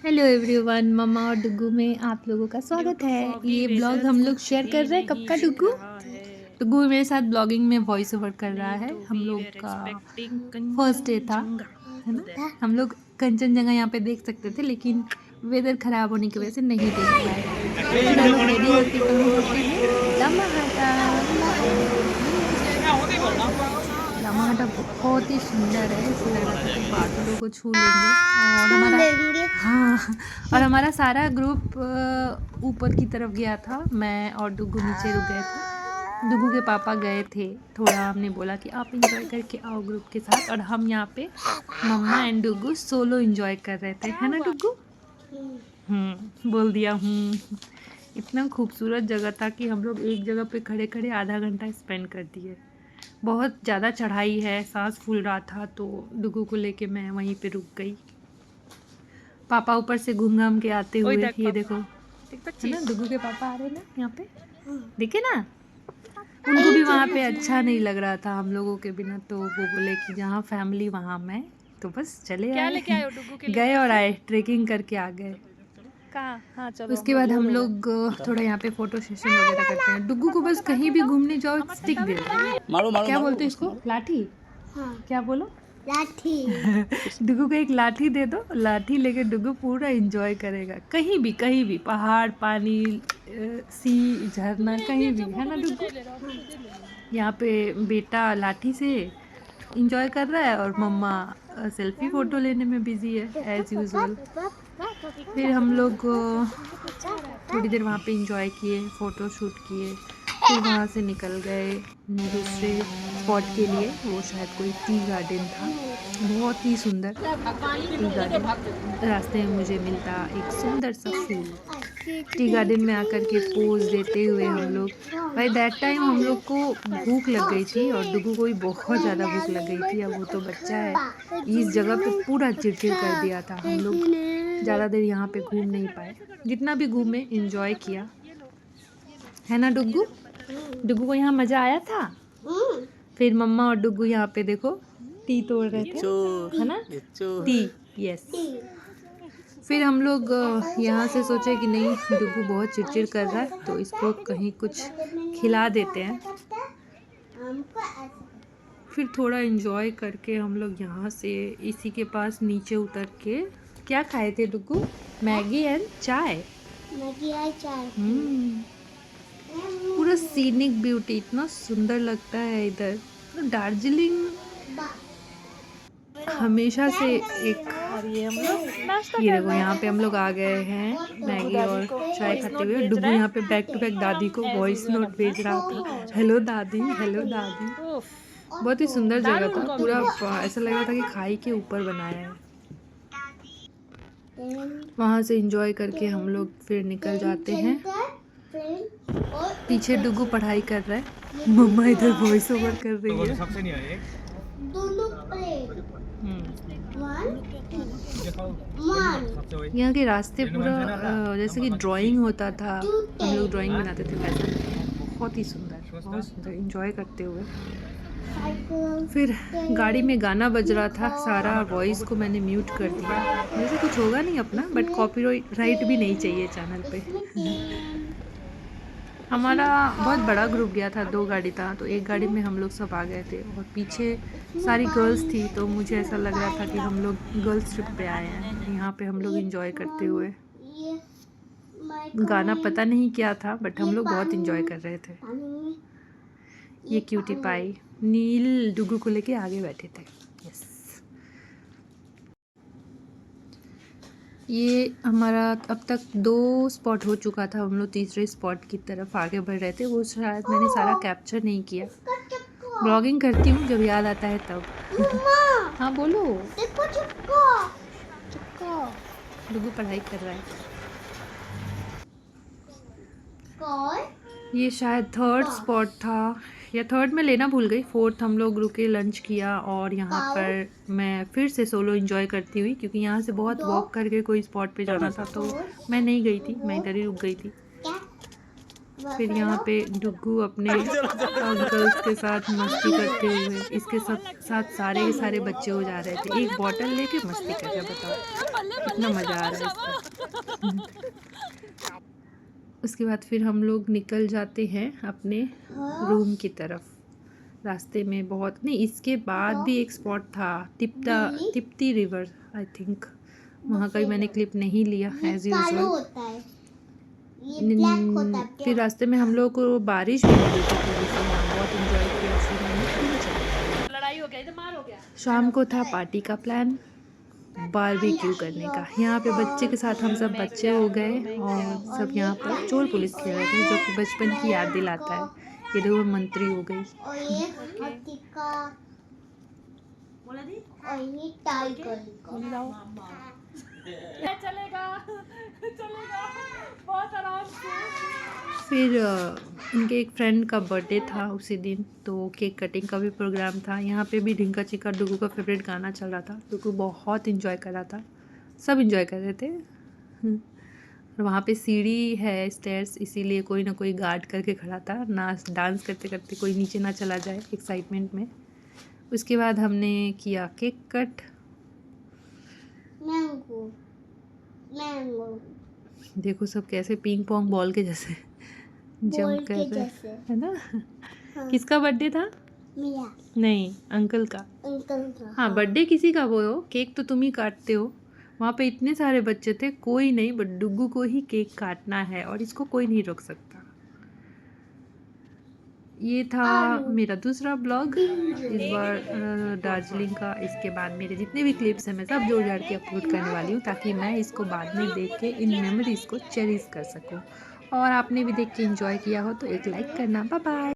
Hello everyone, मम्मा और डुगू में आप लोगों का स्वागत है। ये ब्लॉग हम लोग शेयर कर रहे हैं। कब का डुगू डुगू मेरे साथ ब्लॉगिंग में वॉइस ओवर कर रहा है। हम लोग का फर्स्ट डे था, है ना। हम लोग कंचनजंगा यहाँ पे देख सकते थे, लेकिन वेदर ख़राब होने की वजह से नहीं देख पाए। फिर हम लोग रेडी होके कहाँ पहुँचे? लामाहाटा। लामाहाटा बहुत ही सुंदर है, ऐसे लग रहा था कि बादलों को छू लेंगे। और हमारा सारा ग्रुप ऊपर की तरफ गया था। मैं और डुगू नीचे रुक गए थे। डुगू के पापा गए थे थोड़ा, हमने बोला कि आप इंजॉय करके आओ ग्रुप के साथ, और हम यहाँ पे मम्मा एंड डुगू सोलो इंजॉय कर रहे थे, है ना डुगू? बोल दिया। इतना खूबसूरत जगह था कि हम लोग एक जगह पे खड़े खड़े आधा घंटा स्पेंड कर दिए। बहुत ज़्यादा चढ़ाई है, सांस फूल रहा था, तो डुगू को लेके मैं वहीं पे रुक गई। पापा ऊपर से घूम घाम के आते हुए, ये देखो, है ना, डुगू के पापा आ रहे हैं ना यहाँ पे, देखे ना। उनको भी वहाँ पे अच्छा नहीं लग रहा था हम लोगों के बिना, तो वो बोले कि जहाँ फैमिली वहाँ मैं, तो बस चले आए। गए और आए, ट्रेकिंग करके आ गए। हाँ, चलो। उसके बाद हम लोग थोड़ा यहाँ पे फोटो सेशन वगैरह करते हैं। डुगू को बस कहीं भी घूमने जाओ स्टिक दे दो। क्या बोलते हैं इसको? लाठी? हाँ। क्या बोलो? लाठी। डुगू को एक लाठी दे दो, लाठी लेके डुगू पूरा एंजॉय करेगा। कहीं भी, पहाड़, पानी, सी, झरना, कहीं भी, है ना डुगू? यहाँ पे बेटा लाठी से इंजॉय कर रहा है और मम्मा सेल्फी फ़ोटो लेने में बिज़ी है एज़ यूजुअल। फिर हम लोग थोड़ी देर वहाँ पे इंजॉय किए, फ़ोटो शूट किए, फिर वहाँ से निकल गए दूसरे स्पॉट के लिए। वो शायद कोई टी गार्डन था, बहुत ही सुंदर टी गार्डन। रास्ते में मुझे मिलता एक सुंदर सा फूल। टी गार्डन में आकर के पोज देते हुए हम लोग, बाय दैट टाइम हम लोग को भूख लग गई थी, और डुगू को भी बहुत ज़्यादा भूख लग गई थी। अब वो तो बच्चा है, इस जगह पे पूरा चिड़चिड़ कर दिया था। हम लोग ज़्यादा देर यहाँ पे घूम नहीं पाए, जितना भी घूमे एंजॉय किया, है ना डुगू? डुगू को यहाँ मज़ा आया था। फिर मम्मा और डुगू यहाँ पे देखो टी तोड़ रहे थे, है ना, टी, यस। फिर हम लोग यहाँ से सोचे कि नहीं, डुगू बहुत चिड़चिड़ कर रहा है, तो इसको कहीं कुछ खिला देते हैं। फिर थोड़ा एंजॉय करके हम लोग यहाँ से इसी के पास नीचे उतर के क्या खाए थे डुगू? मैगी एंड चाय। मैगी और चाय। पूरा सीनिक ब्यूटी, इतना सुंदर लगता है इधर। दार्जिलिंग हमेशा से एक, ये हम लोग नाश्ता ये कर देखो रहे यहाँ पे हम लोग आ गए हैं मैगी और चाय खाते हुए। डुगू यहाँ पे बैक टू बैक दादी को वॉइस नोट भेज रहा था, हेलो दादी, हेलो दादी। बहुत ही सुंदर जगह था, पूरा ऐसा लग रहा था कि खाई के ऊपर बनाया है। वहाँ से एंजॉय करके हम लोग फिर निकल जाते हैं। पीछे डुगू पढ़ाई कर रहा है, मम्मा इधर वॉइस ओवर कर रही है। दोनों प्लेट। यहाँ के रास्ते पूरा जैसे कि ड्राइंग होता था, हम लोग ड्राइंग बनाते थे वैसा। बहुत ही सुंदर एंजॉय करते हुए। फिर गाड़ी में गाना बज रहा था, सारा वॉइस को मैंने म्यूट कर दिया। वैसे कुछ होगा नहीं अपना, बट कॉपीराइट भी नहीं चाहिए चैनल पे। हमारा बहुत बड़ा ग्रुप गया था, 2 गाड़ी था, तो एक गाड़ी में हम लोग सब आ गए थे, और पीछे सारी गर्ल्स थी, तो मुझे ऐसा लग रहा था कि हम लोग गर्ल्स ट्रिप पे आए हैं। यहाँ पे हम लोग एंजॉय करते हुए, गाना पता नहीं क्या था, बट हम लोग बहुत एंजॉय कर रहे थे। ये क्यूटी पाई नील डुगू को लेके आगे बैठे थे, यस। ये हमारा अब तक 2 स्पॉट हो चुका था, हम लोग तीसरे स्पॉट की तरफ आगे बढ़ रहे थे। वो शायद मैंने सारा कैप्चर नहीं किया, ब्लॉगिंग करती हूँ जब याद आता है तब। हाँ बोलो। देखो चिपको। डुगू पढ़ाई कर रहा है। ये शायद 3rd स्पॉट था, या 3rd में लेना भूल गई। 4th हम लोग रुके, लंच किया, और यहाँ पर मैं फिर से सोलो एंजॉय करती हुई, क्योंकि यहाँ से बहुत वॉक करके कोई स्पॉट पे जाना था, तो मैं नहीं गई थी, मैं इधर ही रुक गई थी। फिर यहाँ पे डुग्गू अपने अंकल्स के साथ मस्ती करते हुए, इसके साथ सारे के सारे बच्चे हो जा रहे थे, एक बॉटल लेके मस्ती कर रहे, बताओ कितना मज़ा आ रहा है इसको। उसके बाद फिर हम लोग निकल जाते हैं अपने रूम की तरफ। रास्ते में बहुत नहीं, इसके बाद भी एक स्पॉट था तिप्ती रिवर आई थिंक, वहाँ का भी मैंने क्लिप नहीं लिया एज यूजुअल। होता है, ये ब्लैक होता है। फिर रास्ते में हम लोग को बारिश भी हुई थी थोड़ी सी, हम बहुत इंजॉय किया। फिर हमने लड़ाई हो गया, इधर मार हो गया। शाम को था पार्टी का प्लान, बारबेक्यू करने का। यहाँ पे बच्चे के साथ हम सब बच्चे हो गए और सब यहाँ पर चोर पुलिस खेल रहे थे, जो कि बचपन की याद दिलाता है। ये देखो मंत्री हो गई। और ये हाथी का, बोला दी और ये टाइगर का। चलेगा चलेगा बहुत आराम से। फिर इनके एक फ्रेंड का बर्थडे था उसी दिन, तो केक कटिंग का भी प्रोग्राम था। यहाँ पे भी ढिंका चिक्का डुगू का फेवरेट गाना चल रहा था। डुगू बहुत इंजॉय कर रहा था, सब इंजॉय कर रहे थे। और वहाँ पे सीढ़ी है, स्टेयर्स, इसीलिए कोई ना कोई गार्ड करके खड़ा था, नाच डांस करते करते कोई नीचे ना चला जाए एक्साइटमेंट में। उसके बाद हमने किया केक कट। मैंगो मैंगो देखो सब कैसे पिंग पोंग बॉल के जैसे बॉल जंप के कर रहे जैसे। है ना। हाँ, किसका बर्थडे था? मेरा नहीं, अंकल का। अंकल का। हाँ, बर्थडे किसी का वो हो, केक तो तुम ही काटते हो। वहाँ पे इतने सारे बच्चे थे, कोई नहीं, बट डुग्गू को ही केक काटना है और इसको कोई नहीं रोक सकता। ये था मेरा दूसरा ब्लॉग इस बार दार्जिलिंग का। इसके बाद मेरे जितने भी क्लिप्स हैं मैं सब जोड़ जाड़ के अपलोड करने वाली हूँ, ताकि मैं इसको बाद में देख के इन मेमोरीज़ को चेरिश कर सकूँ। और आपने भी देख के एंजॉय किया हो तो एक लाइक करना। Bye bye.